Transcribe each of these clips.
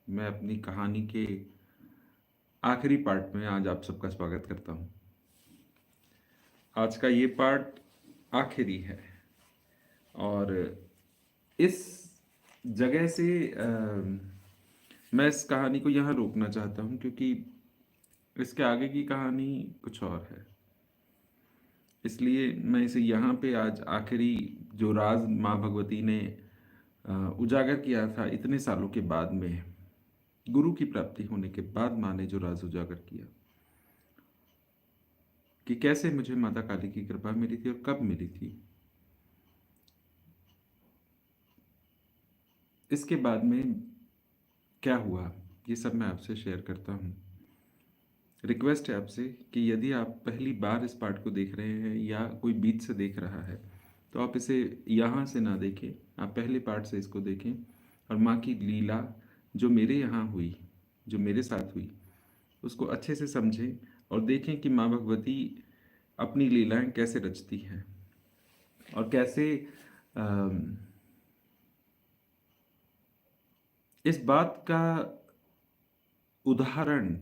मैं अपनी कहानी के आखिरी पार्ट में आज आप सबका स्वागत करता हूँ। आज का ये पार्ट आखिरी है और इस जगह से मैं इस कहानी को यहाँ रोकना चाहता हूँ क्योंकि इसके आगे की कहानी कुछ और है। इसलिए मैं इसे यहाँ पे आज आखिरी जो राज माँ भगवती ने उजागर किया था इतने सालों के बाद में, गुरु की प्राप्ति होने के बाद माँ ने जो राज उजागर किया कि कैसे मुझे माता काली की कृपा मिली थी और कब मिली थी, इसके बाद में क्या हुआ, ये सब मैं आपसे शेयर करता हूँ। रिक्वेस्ट है आपसे कि यदि आप पहली बार इस पार्ट को देख रहे हैं या कोई बीच से देख रहा है तो आप इसे यहाँ से ना देखें, आप पहले पार्ट से इसको देखें और माँ की लीला जो मेरे यहाँ हुई, जो मेरे साथ हुई, उसको अच्छे से समझें और देखें कि माँ भगवती अपनी लीलाएं कैसे रचती हैं और कैसे इस बात का उदाहरण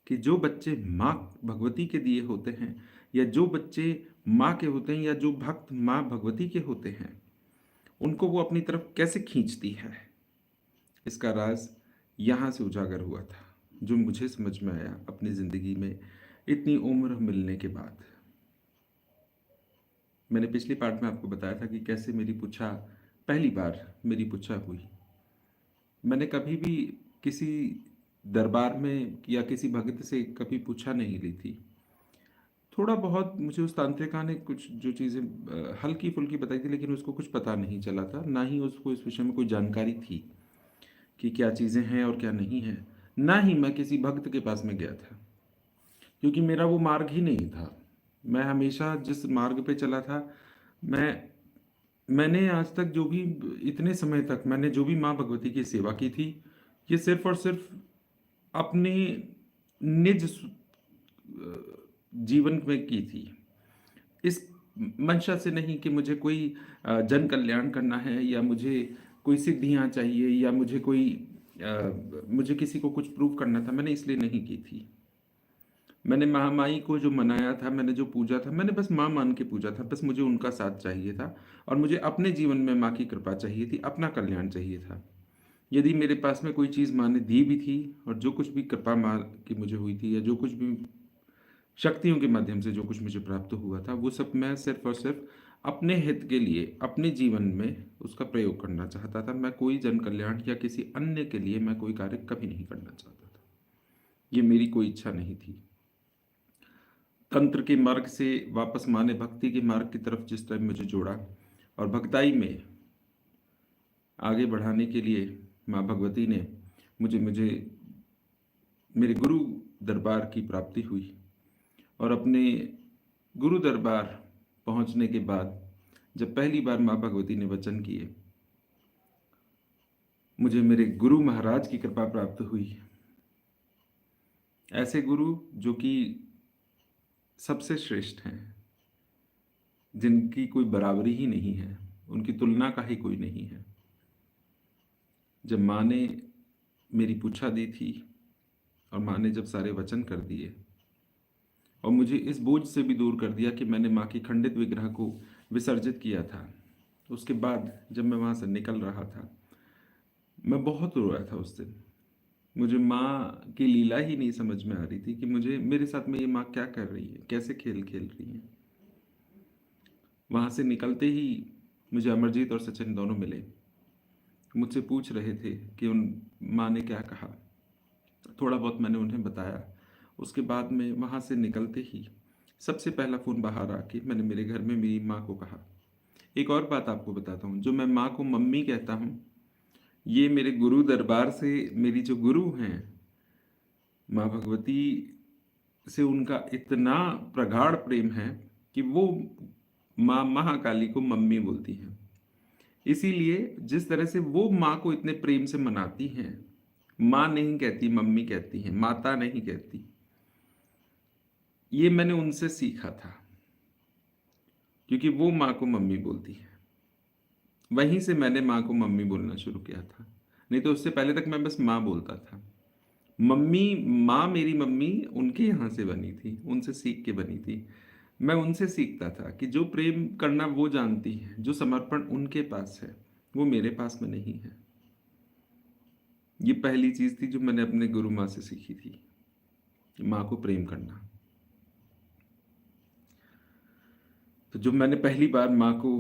कि जो बच्चे माँ भगवती के दिए होते हैं या जो बच्चे माँ के होते हैं या जो भक्त माँ भगवती के होते हैं, उनको वो अपनी तरफ कैसे खींचती है, इसका राज यहाँ से उजागर हुआ था, जो मुझे समझ में आया अपनी ज़िंदगी में इतनी उम्र मिलने के बाद। मैंने पिछली पार्ट में आपको बताया था कि कैसे मेरी पुच्छा, पहली बार मेरी पुच्छा हुई। मैंने कभी भी किसी दरबार में या किसी भगत से कभी पूछा नहीं ली थी। थोड़ा बहुत मुझे उस तांत्रिका ने कुछ जो चीज़ें हल्की फुल्की बताई थी, लेकिन उसको कुछ पता नहीं चला था, ना ही उसको इस विषय में कोई जानकारी थी कि क्या चीज़ें हैं और क्या नहीं है। ना ही मैं किसी भक्त के पास में गया था क्योंकि मेरा वो मार्ग ही नहीं था। मैं हमेशा जिस मार्ग पे चला था, मैंने आज तक जो भी, इतने समय तक मैंने जो भी माँ भगवती की सेवा की थी, ये सिर्फ और सिर्फ अपने निज जीवन में की थी। इस मंशा से नहीं कि मुझे कोई जन कल्याण करना है या मुझे कोई सिद्धियां चाहिए या मुझे किसी को कुछ प्रूव करना था, मैंने इसलिए नहीं की थी। मैंने महामाई को जो मनाया था, मैंने जो पूजा था, मैंने बस माँ मान के पूजा था, बस मुझे उनका साथ चाहिए था और मुझे अपने जीवन में माँ की कृपा चाहिए थी, अपना कल्याण चाहिए था। यदि मेरे पास में कोई चीज़ माँ ने दी भी थी और जो कुछ भी कृपा माँ की मुझे हुई थी या जो कुछ भी शक्तियों के माध्यम से जो कुछ मुझे प्राप्त हुआ था, वो सब मैं सिर्फ और सिर्फ अपने हित के लिए अपने जीवन में उसका प्रयोग करना चाहता था। मैं कोई जन कल्याण या किसी अन्य के लिए मैं कोई कार्य कभी नहीं करना चाहता था। ये मेरी कोई इच्छा नहीं थी। तंत्र के मार्ग से वापस माने भक्ति के मार्ग की तरफ जिस टाइम मुझे जोड़ा और भक्ताई में आगे बढ़ाने के लिए माँ भगवती ने मुझे मुझे मेरे गुरु दरबार की प्राप्ति हुई और अपने गुरु दरबार पहुंचने के बाद जब पहली बार माँ भगवती ने वचन किए, मुझे मेरे गुरु महाराज की कृपा प्राप्त हुई। ऐसे गुरु जो कि सबसे श्रेष्ठ हैं, जिनकी कोई बराबरी ही नहीं है, उनकी तुलना का ही कोई नहीं है। जब माँ ने मेरी पूछा दी थी और माँ ने जब सारे वचन कर दिए और मुझे इस बोझ से भी दूर कर दिया कि मैंने माँ की खंडित विग्रह को विसर्जित किया था, उसके बाद जब मैं वहाँ से निकल रहा था, मैं बहुत रोया था उस दिन। मुझे माँ की लीला ही नहीं समझ में आ रही थी कि मुझे, मेरे साथ में ये माँ क्या कर रही है, कैसे खेल खेल रही है। वहाँ से निकलते ही मुझे अमरजीत और सचिन दोनों मिले, मुझसे पूछ रहे थे कि उन माँ ने क्या कहा। थोड़ा बहुत मैंने उन्हें बताया। उसके बाद में वहाँ से निकलते ही सबसे पहला फ़ोन बाहर आके मैंने मेरे घर में मेरी माँ को कहा। एक और बात आपको बताता हूँ, जो मैं माँ को मम्मी कहता हूँ, ये मेरे गुरु दरबार से मेरी जो गुरु हैं माँ भगवती से उनका इतना प्रगाढ़ प्रेम है कि वो माँ महाकाली को मम्मी बोलती हैं। इसीलिए जिस तरह से वो माँ को इतने प्रेम से मनाती हैं, माँ नहीं कहती, मम्मी कहती हैं, माता नहीं कहती, ये मैंने उनसे सीखा था क्योंकि वो माँ को मम्मी बोलती है। वहीं से मैंने माँ को मम्मी बोलना शुरू किया था। नहीं तो उससे पहले तक मैं बस माँ बोलता था। मम्मी, माँ मेरी मम्मी उनके यहाँ से बनी थी, उनसे सीख के बनी थी। मैं उनसे सीखता था कि जो प्रेम करना वो जानती है, जो समर्पण उनके पास है वो मेरे पास में नहीं है। ये पहली चीज थी जो मैंने अपने गुरु माँ से सीखी थी, माँ को प्रेम करना। तो जब मैंने पहली बार माँ को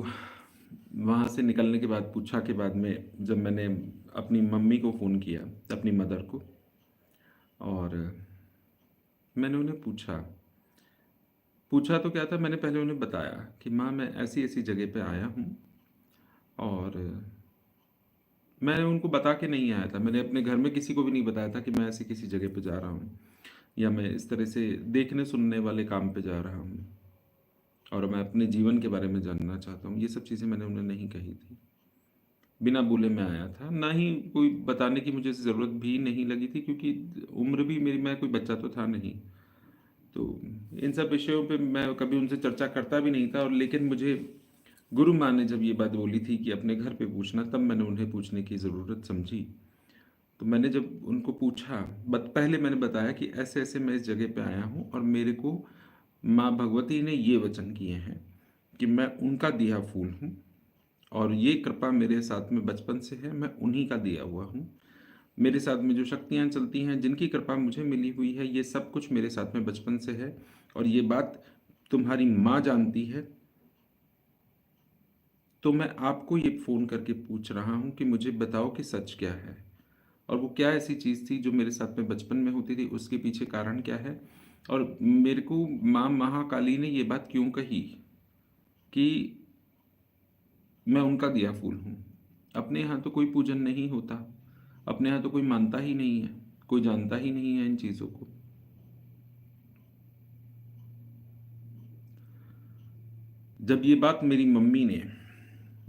वहाँ से निकलने के बाद पूछा के बाद में, जब मैंने अपनी मम्मी को फ़ोन किया, अपनी मदर को, और मैंने उन्हें पूछा पूछा तो क्या था, मैंने पहले उन्हें बताया कि माँ मैं ऐसी ऐसी जगह पे आया हूँ, और मैंने उनको बता के नहीं आया था, मैंने अपने घर में किसी को भी नहीं बताया था कि मैं ऐसी किसी जगह पे जा रहा हूँ, या मैं इस तरह से देखने सुनने वाले काम पे जा रहा हूँ, और मैं अपने जीवन के बारे में जानना चाहता हूँ। ये सब चीज़ें मैंने उन्हें नहीं कही थी। बिना बोले मैं आया था, ना ही कोई बताने की मुझे ज़रूरत भी नहीं लगी थी, क्योंकि उम्र भी मेरी, मैं कोई बच्चा तो था नहीं। तो इन सब विषयों पे मैं कभी उनसे चर्चा करता भी नहीं था। और लेकिन मुझे गुरु माँ ने जब ये बात बोली थी कि अपने घर पे पूछना, तब मैंने उन्हें पूछने की ज़रूरत समझी। तो मैंने जब उनको पूछा, पहले मैंने बताया कि ऐसे ऐसे मैं इस जगह पे आया हूँ, और मेरे को माँ भगवती ने ये वचन किए हैं कि मैं उनका दिया फूल हूँ, और ये कृपा मेरे साथ में बचपन से है, मैं उन्हीं का दिया हुआ हूँ। मेरे साथ में जो शक्तियाँ चलती हैं, जिनकी कृपा मुझे मिली हुई है, ये सब कुछ मेरे साथ में बचपन से है, और ये बात तुम्हारी माँ जानती है। तो मैं आपको ये फ़ोन करके पूछ रहा हूँ कि मुझे बताओ कि सच क्या है, और वो क्या ऐसी चीज़ थी जो मेरे साथ में बचपन में होती थी, उसके पीछे कारण क्या है, और मेरे को माँ महाकाली ने ये बात क्यों कही कि मैं उनका दिया फूल हूँ। अपने यहाँ तो कोई पूजन नहीं होता, अपने यहाँ तो कोई मानता ही नहीं है, कोई जानता ही नहीं है इन चीज़ों को। जब ये बात मेरी मम्मी ने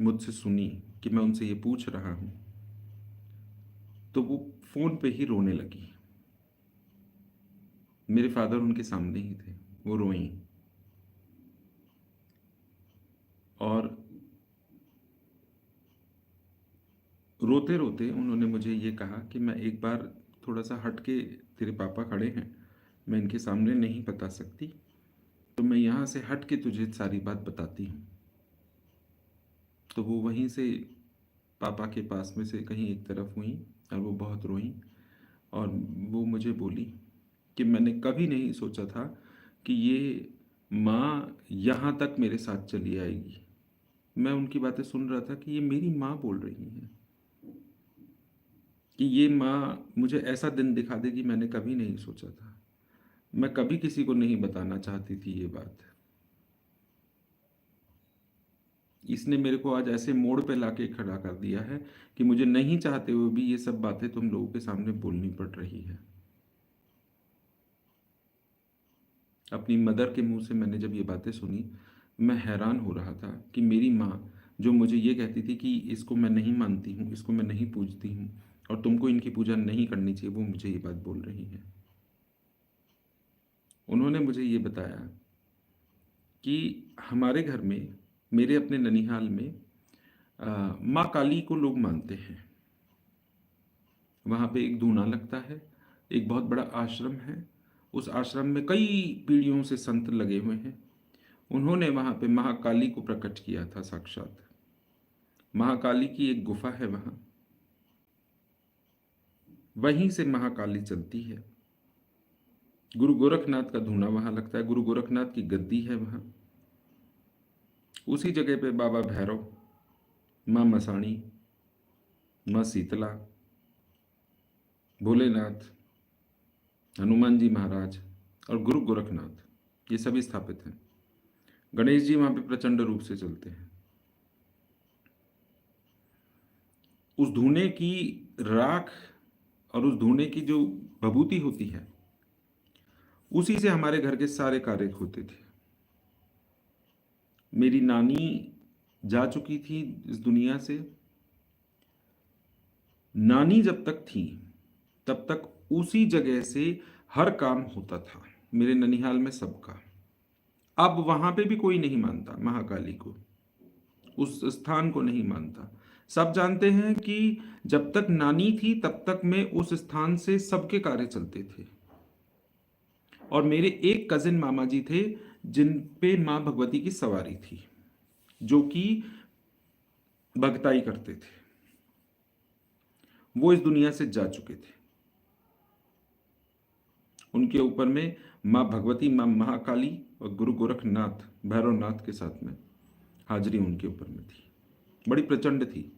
मुझसे सुनी कि मैं उनसे ये पूछ रहा हूँ, तो वो फ़ोन पे ही रोने लगी। मेरे फादर उनके सामने ही थे, वो रोईं। और रोते रोते उन्होंने मुझे ये कहा कि मैं एक बार थोड़ा सा हट के, तेरे पापा खड़े हैं, मैं इनके सामने नहीं बता सकती, तो मैं यहाँ से हट के तुझे सारी बात बताती हूँ। तो वो वहीं से पापा के पास में से कहीं एक तरफ हुई, और वो बहुत रोईं, और वो मुझे बोली कि मैंने कभी नहीं सोचा था कि ये माँ यहाँ तक मेरे साथ चली आएगी। मैं उनकी बातें सुन रहा था कि ये मेरी माँ बोल रही हैं, कि ये माँ मुझे ऐसा दिन दिखा देगी, मैंने कभी नहीं सोचा था। मैं कभी किसी को नहीं बताना चाहती थी ये बात। इसने मेरे को आज ऐसे मोड़ पे लाके खड़ा कर दिया है कि मुझे नहीं चाहते हुए भी ये सब बातें तुम लोगों के सामने बोलनी पड़ रही है। अपनी मदर के मुंह से मैंने जब ये बातें सुनी, मैं हैरान हो रहा था कि मेरी माँ जो मुझे ये कहती थी कि इसको मैं नहीं मानती हूँ, इसको मैं नहीं पूजती हूँ, और तुमको इनकी पूजा नहीं करनी चाहिए, वो मुझे ये बात बोल रही है। उन्होंने मुझे ये बताया कि हमारे घर में, मेरे अपने ननिहाल में, माँ काली को लोग मानते हैं। वहाँ पे एक दूना लगता है, एक बहुत बड़ा आश्रम है। उस आश्रम में कई पीढ़ियों से संत लगे हुए हैं। उन्होंने वहाँ पे महाकाली को प्रकट किया था साक्षात। महाकाली की एक गुफा है वहाँ, वहीं से महाकाली चलती है। गुरु गोरखनाथ का धूना वहाँ लगता है, गुरु गोरखनाथ की गद्दी है वहाँ। उसी जगह पे बाबा भैरव, माँ मसाणी, माँ शीतला, भोलेनाथ, हनुमान जी महाराज और गुरु गोरखनाथ, ये सभी स्थापित हैं। गणेश जी वहाँ पे प्रचंड रूप से चलते हैं। उस धूने की राख और उस धूने की जो भभूति होती है, उसी से हमारे घर के सारे कार्य होते थे। मेरी नानी जा चुकी थी इस दुनिया से। नानी जब तक थी तब तक उसी जगह से हर काम होता था, मेरे ननिहाल में सबका। अब वहां पे भी कोई नहीं मानता महाकाली को, उस स्थान को नहीं मानता, सब जानते हैं कि जब तक नानी थी तब तक में उस स्थान से सबके कार्य चलते थे। और मेरे एक कजिन मामा जी थे जिन पे माँ भगवती की सवारी थी, जो कि भगताई करते थे। वो इस दुनिया से जा चुके थे। उनके ऊपर में माँ भगवती, माँ महाकाली और गुरु गोरखनाथ, भैरवनाथ के साथ में हाजिरी उनके ऊपर में थी। बड़ी प्रचंड थी।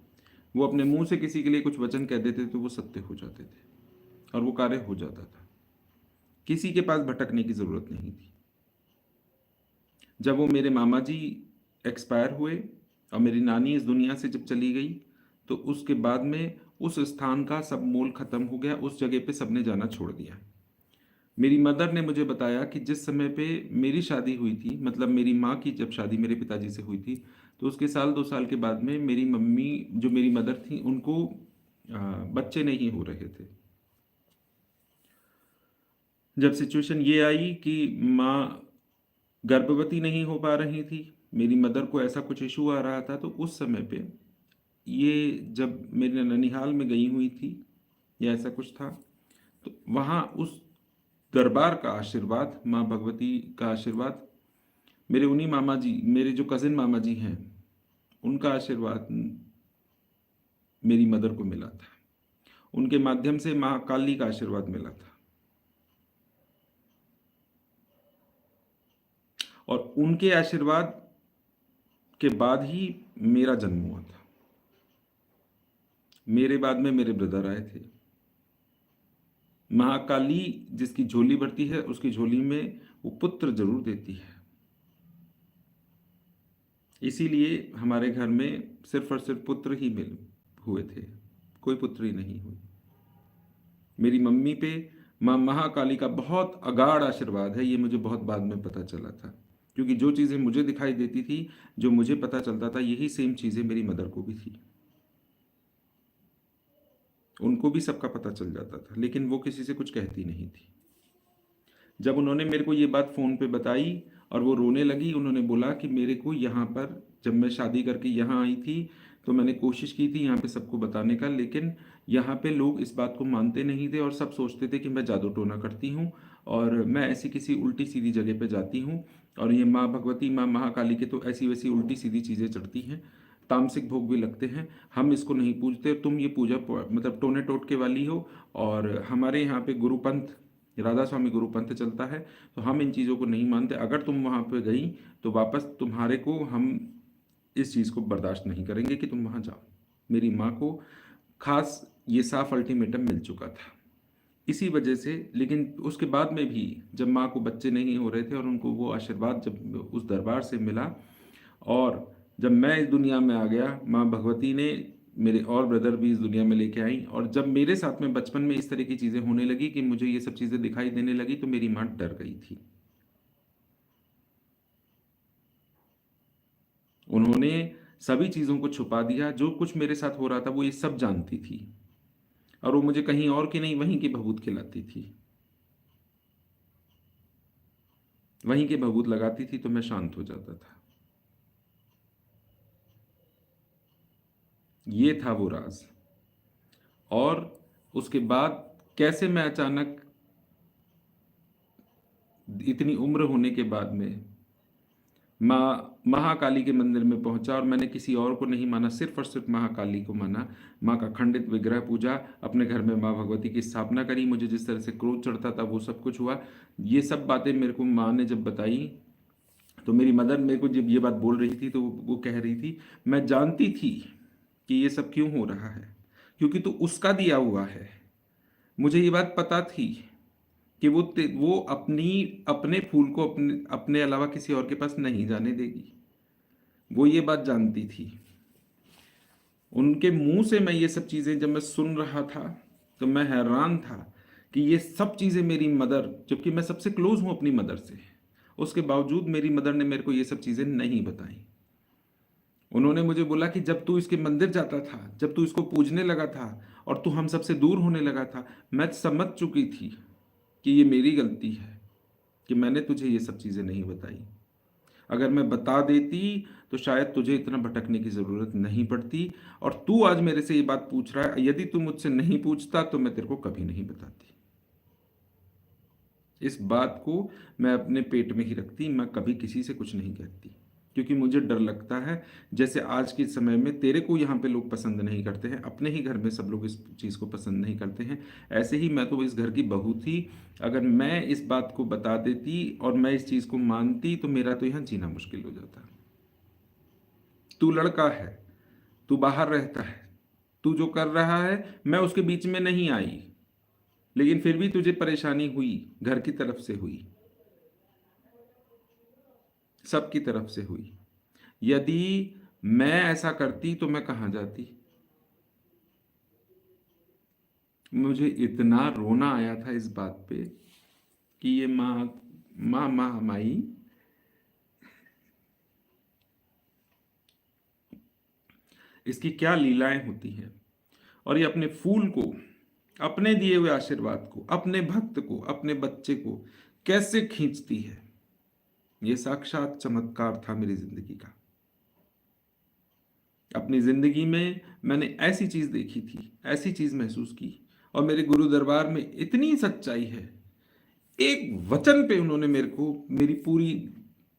वो अपने मुंह से किसी के लिए कुछ वचन कह देते तो वो सत्य हो जाते थे और वो कार्य हो जाता था। किसी के पास भटकने की जरूरत नहीं थी। जब वो मेरे मामा जी एक्सपायर हुए और मेरी नानी इस दुनिया से जब चली गई, तो उसके बाद में उस स्थान का सब मोल खत्म हो गया। उस जगह पे सबने जाना छोड़ दिया। मेरी मदर ने मुझे बताया कि जिस समय पे मेरी शादी हुई थी, मतलब मेरी माँ की जब शादी मेरे पिताजी से हुई थी, तो उसके साल 2 साल के बाद में मेरी मम्मी, जो मेरी मदर थी, उनको बच्चे नहीं हो रहे थे। जब सिचुएशन ये आई कि माँ गर्भवती नहीं हो पा रही थी, मेरी मदर को ऐसा कुछ इशू आ रहा था, तो उस समय पे ये जब मेरे ननिहाल में गई हुई थी या ऐसा कुछ था, तो वहाँ उस दरबार का आशीर्वाद, माँ भगवती का आशीर्वाद, मेरे उन्हीं मामा जी, मेरे जो कजिन मामा जी हैं, उनका आशीर्वाद मेरी मदर को मिला था। उनके माध्यम से माँ काली का आशीर्वाद मिला था और उनके आशीर्वाद के बाद ही मेरा जन्म हुआ था। मेरे बाद में मेरे ब्रदर आए थे। महाकाली जिसकी झोली भरती है, उसकी झोली में वो पुत्र जरूर देती है। इसीलिए हमारे घर में सिर्फ और सिर्फ पुत्र ही मिल हुए थे, कोई पुत्री नहीं हुई। मेरी मम्मी पे माँ महाकाली का बहुत अगाध आशीर्वाद है, ये मुझे बहुत बाद में पता चला था। क्योंकि जो चीज़ें मुझे दिखाई देती थी, जो मुझे पता चलता था, यही सेम चीज़ें मेरी मदर को भी थी। उनको भी सबका पता चल जाता था, लेकिन वो किसी से कुछ कहती नहीं थी। जब उन्होंने मेरे को ये बात फ़ोन पे बताई और वो रोने लगी, उन्होंने बोला कि मेरे को यहाँ पर, जब मैं शादी करके यहाँ आई थी, तो मैंने कोशिश की थी यहाँ पे सबको बताने का, लेकिन यहाँ पे लोग इस बात को मानते नहीं थे और सब सोचते थे कि मैं जादू टोना करती हूँ और मैं ऐसी किसी उल्टी सीधी जगह पे जाती हूँ और ये माँ भगवती, माँ महाकाली के तो ऐसी वैसी उल्टी सीधी चीज़ें चढ़ती हैं, तामसिक भोग भी लगते हैं, हम इसको नहीं पूजते, तुम ये पूजा मतलब टोने टोटके वाली हो। और हमारे यहाँ पे गुरुपंथ, राधा स्वामी गुरुपंथ चलता है, तो हम इन चीज़ों को नहीं मानते। अगर तुम वहाँ पे गई तो वापस तुम्हारे को हम इस चीज़ को बर्दाश्त नहीं करेंगे कि तुम वहाँ जाओ। मेरी माँ को खास ये साफ अल्टीमेटम मिल चुका था इसी वजह से। लेकिन उसके बाद में भी जब माँ को बच्चे नहीं हो रहे थे और उनको वो आशीर्वाद जब उस दरबार से मिला, और जब मैं इस दुनिया में आ गया, माँ भगवती ने मेरे और ब्रदर भी इस दुनिया में लेके आई। और जब मेरे साथ में बचपन में इस तरह की चीज़ें होने लगी कि मुझे ये सब चीज़ें दिखाई देने लगी, तो मेरी माँ डर गई थी। उन्होंने सभी चीज़ों को छुपा दिया। जो कुछ मेरे साथ हो रहा था वो ये सब जानती थी और वो मुझे कहीं और की नहीं, वहीं की भभूत खिलाती थी, वहीं के भभूत लगाती थी, तो मैं शांत हो जाता था। ये था वो राज। और उसके बाद कैसे मैं अचानक इतनी उम्र होने के बाद में माँ महाकाली के मंदिर में पहुंचा और मैंने किसी और को नहीं माना, सिर्फ और सिर्फ महाकाली को माना। माँ का खंडित विग्रह पूजा, अपने घर में माँ भगवती की स्थापना करी, मुझे जिस तरह से क्रोध चढ़ता था वो सब कुछ हुआ। ये सब बातें मेरे को माँ ने जब बताई, तो मेरी मदर मेरे को जब ये बात बोल रही थी तो वो कह रही थी, मैं जानती थी कि ये सब क्यों हो रहा है, क्योंकि तू उसका दिया हुआ है। मुझे ये बात पता थी कि वो अपनी अपने फूल को अपने अपने अलावा किसी और के पास नहीं जाने देगी। वो ये बात जानती थी। उनके मुंह से मैं ये सब चीज़ें जब मैं सुन रहा था, तो मैं हैरान था कि ये सब चीज़ें मेरी मदर, जबकि मैं सबसे क्लोज हूँ अपनी मदर से, उसके बावजूद मेरी मदर ने मेरे को ये सब चीज़ें नहीं बताई। उन्होंने मुझे बोला कि जब तू इसके मंदिर जाता था, जब तू इसको पूजने लगा था और तू हम सबसे दूर होने लगा था, मैं समझ चुकी थी कि ये मेरी गलती है कि मैंने तुझे ये सब चीज़ें नहीं बताई। अगर मैं बता देती तो शायद तुझे इतना भटकने की ज़रूरत नहीं पड़ती। और तू आज मेरे से ये बात पूछ रहा है, यदि तू मुझसे नहीं पूछता तो मैं तेरे को कभी नहीं बताती। इस बात को मैं अपने पेट में ही रखती, मैं कभी किसी से कुछ नहीं कहती, क्योंकि मुझे डर लगता है जैसे आज के समय में तेरे को यहाँ पे लोग पसंद नहीं करते हैं, अपने ही घर में सब लोग इस चीज़ को पसंद नहीं करते हैं, ऐसे ही मैं तो इस घर की बहू थी। अगर मैं इस बात को बता देती और मैं इस चीज़ को मानती तो मेरा तो यहाँ जीना मुश्किल हो जाता। तू लड़का है, तू बाहर रहता है, तू जो कर रहा है मैं उसके बीच में नहीं आई, लेकिन फिर भी तुझे परेशानी हुई, घर की तरफ से हुई, सबकी तरफ से हुई। यदि मैं ऐसा करती तो मैं कहाँ जाती। मुझे इतना रोना आया था इस बात पे कि ये माँ माँ माँ माई, इसकी क्या लीलाएं होती हैं। और ये अपने फूल को, अपने दिए हुए आशीर्वाद को, अपने भक्त को, अपने बच्चे को कैसे खींचती है। ये साक्षात चमत्कार था मेरी जिंदगी का। अपनी जिंदगी में मैंने ऐसी चीज देखी थी, ऐसी चीज महसूस की, और मेरे गुरु दरबार में इतनी सच्चाई है। एक वचन पे उन्होंने मेरे को मेरी पूरी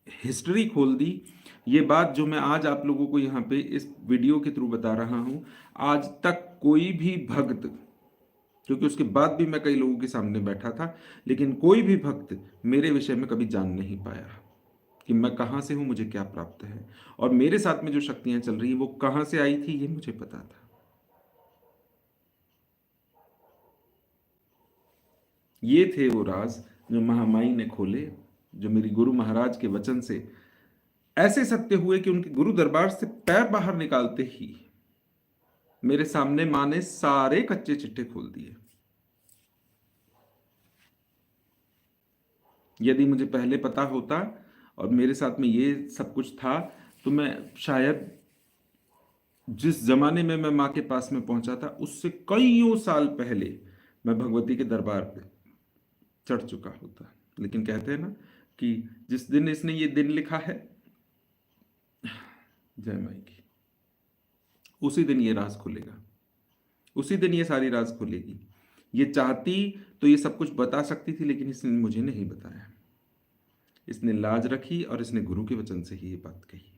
हिस्ट्री खोल दी। ये बात जो मैं आज आप लोगों को यहाँ पे इस वीडियो के थ्रू बता रहा हूँ, आज तक कोई भी भक्त, क्योंकि उसके बाद भी मैं कई लोगों के सामने बैठा था, लेकिन कोई भी भक्त मेरे विषय में कभी जान नहीं पाया कि मैं कहाँ से हूँ, मुझे क्या प्राप्त है, और मेरे साथ में जो शक्तियां चल रही हैं वो कहाँ से आई थी, ये मुझे पता था। ये थे वो राज जो महामाई ने खोले, जो मेरी गुरु महाराज के वचन से ऐसे सत्य हुए कि उनके गुरु दरबार से पैर बाहर निकालते ही मेरे सामने मां ने सारे कच्चे चिट्ठे खोल दिए। यदि मुझे पहले पता होता और मेरे साथ में ये सब कुछ था तो मैं शायद जिस जमाने में मैं माँ के पास में पहुंचा था उससे कईयों साल पहले मैं भगवती के दरबार पे चढ़ चुका होता। लेकिन कहते हैं ना कि जिस दिन इसने ये दिन लिखा है, जय माई की, उसी दिन ये राज खुलेगा, उसी दिन ये सारी राज खुलेगी। ये चाहती तो ये सब कुछ बता सकती थी, लेकिन इसने मुझे नहीं बताया। इसने लाज रखी और इसने गुरु के वचन से ही ये बात कही।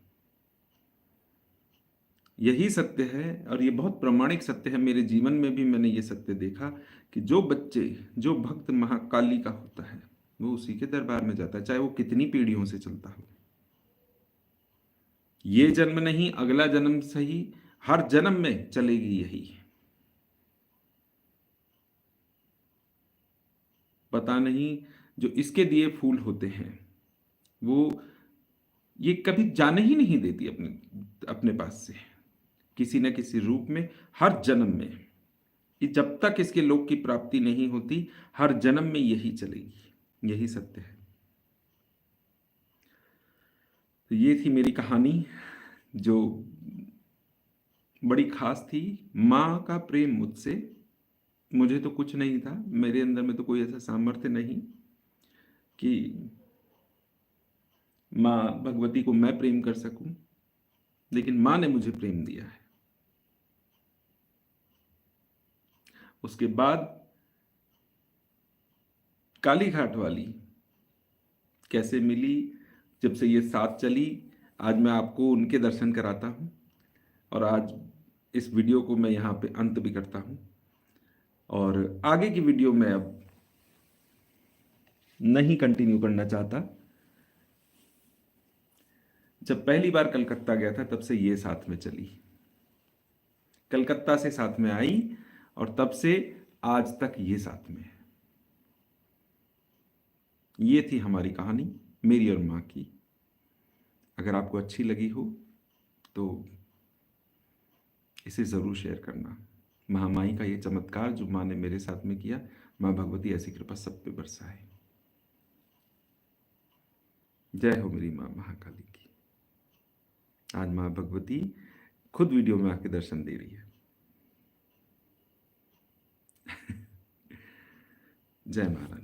यही सत्य है और ये बहुत प्रामाणिक सत्य है। मेरे जीवन में भी मैंने ये सत्य देखा कि जो बच्चे, जो भक्त महाकाली का होता है वो उसी के दरबार में जाता है, चाहे वो कितनी पीढ़ियों से चलता हो। ये जन्म नहीं, अगला जन्म सही, हर जन्म में चलेगी यही। पता नहीं जो इसके दिए फूल होते हैं वो ये कभी जाने ही नहीं देती अपने अपने पास से, किसी न किसी रूप में, हर जन्म में। कि जब तक इसके लोक की प्राप्ति नहीं होती हर जन्म में यही चलेगी, यही सत्य है। तो ये थी मेरी कहानी जो बड़ी खास थी। माँ का प्रेम मुझसे, मुझे तो कुछ नहीं था, मेरे अंदर में तो कोई ऐसा सामर्थ्य नहीं कि माँ भगवती को मैं प्रेम कर सकूं, लेकिन माँ ने मुझे प्रेम दिया है। उसके बाद काली घाट वाली कैसे मिली, जब से ये साथ चली, आज मैं आपको उनके दर्शन कराता हूँ। और आज इस वीडियो को मैं यहाँ पे अंत भी करता हूँ, और आगे की वीडियो में अब नहीं कंटिन्यू करना चाहता। जब पहली बार कलकत्ता गया था तब से ये साथ में चली, कलकत्ता से साथ में आई और तब से आज तक ये साथ में है। ये थी हमारी कहानी, मेरी और माँ की। अगर आपको अच्छी लगी हो तो इसे ज़रूर शेयर करना। महामाई का ये चमत्कार जो माँ ने मेरे साथ में किया, माँ भगवती ऐसी कृपा सब पे बरसाए। जय हो मेरी माँ महाकाली की। आज माँ भगवती खुद वीडियो में आके दर्शन दे रही है। जय महाराज।